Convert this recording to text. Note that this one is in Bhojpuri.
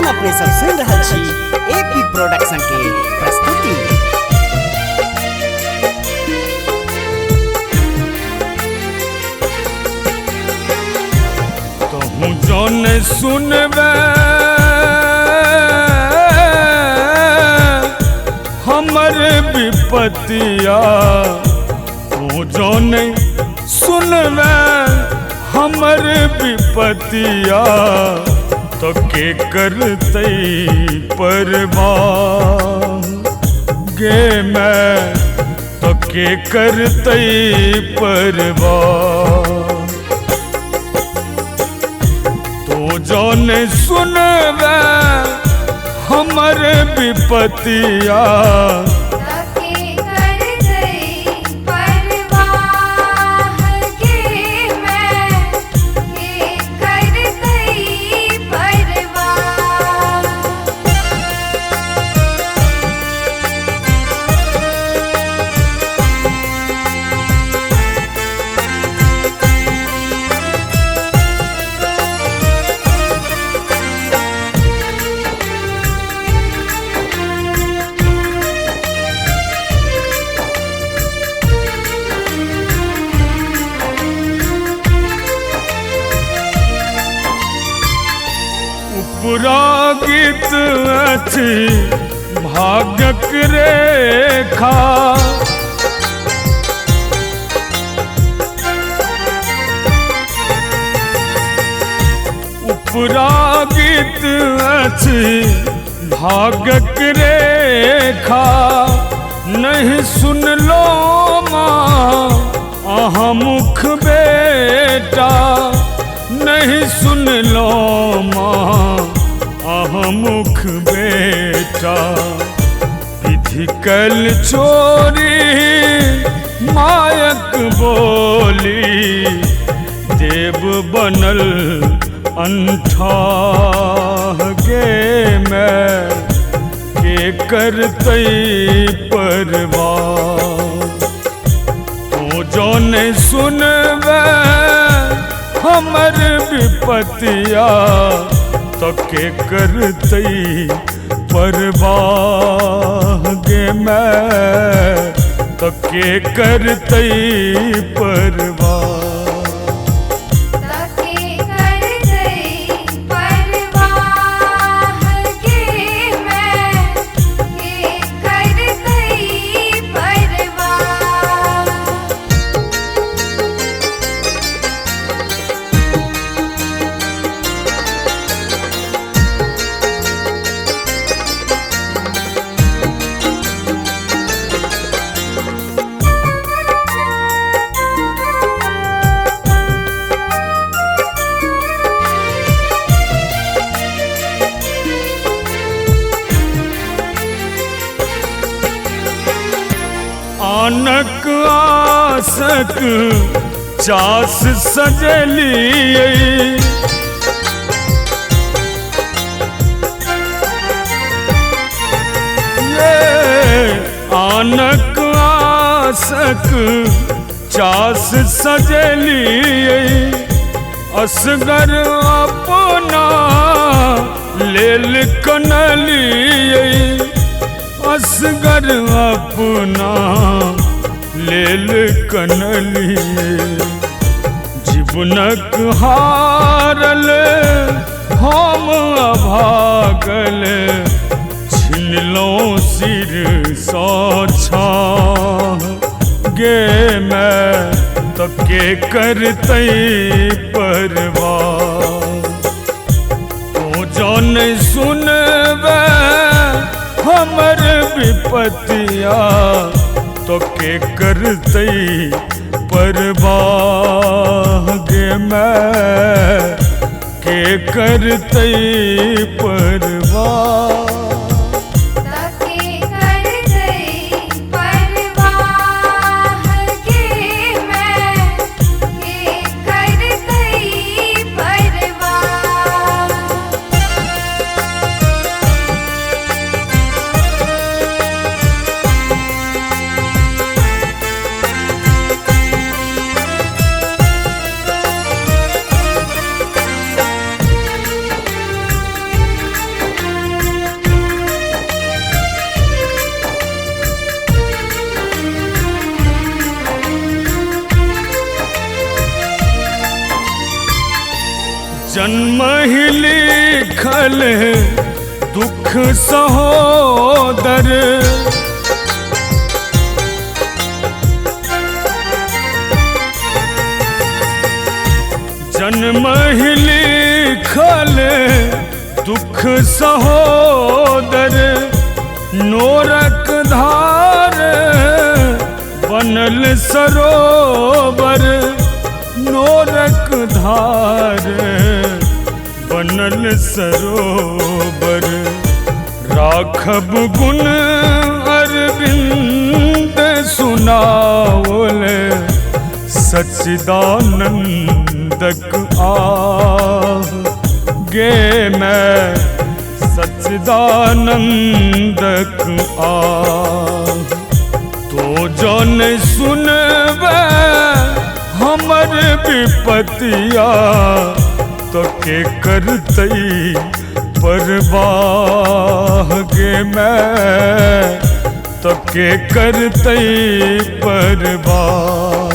अपने सब सुन रहा छी एपी प्रोडक्शन के प्रस्तुति। कहूँ जौन सुनबे हमर विपतिया, तू जौन सुनबे हमर विपतिया, तो के करते परवाह गे मैं, तो के करते परवाह। तो जौन सुनबे हमर विपतिया, पुरागित अछि भाग्यक रेखा, उपरागित अछि भाग्यक रेखा। नहीं सुन लो माँ अहाँ मुख बेटा, नहीं सुन लो माँ अहाँ मुख बेटा। विधि कल चोरी मायक बोली, देव बनल अंठाह गे मैं, के करते परवाह। तो जौन सुनबे हमर विपतिया, तो के करते परवाह गे मैं, तो के करते परवाह। आनक आसक चास सजलिए, ये आनक आसक चास सजलिए। असगर अपना लेल कनलिए, असगर अपना लेल कनलिए। जीवनक हारल हम अभागल, छिनलौं सिर सँ छाह गे मैं, तो के करते परवाह। तो जौन सुनबे हमर विपतिया, तो के करते परवाह गे मैं, के करते परवाह। ही लिखल दुख सहोदर, जन्म ही लिखल दुख सहोदर, नोरक धार बनल सरोवर, नोरक धार बनल सरोवर, राखब गुण अरविंद सुनाओल, सच्चिदानंदक आह गे मैं सच्चिदानंदक आह। तो जौन सुनबे हमर विपतिया, तो के करतई परवाह गे मैं, तो के करतई परवाह।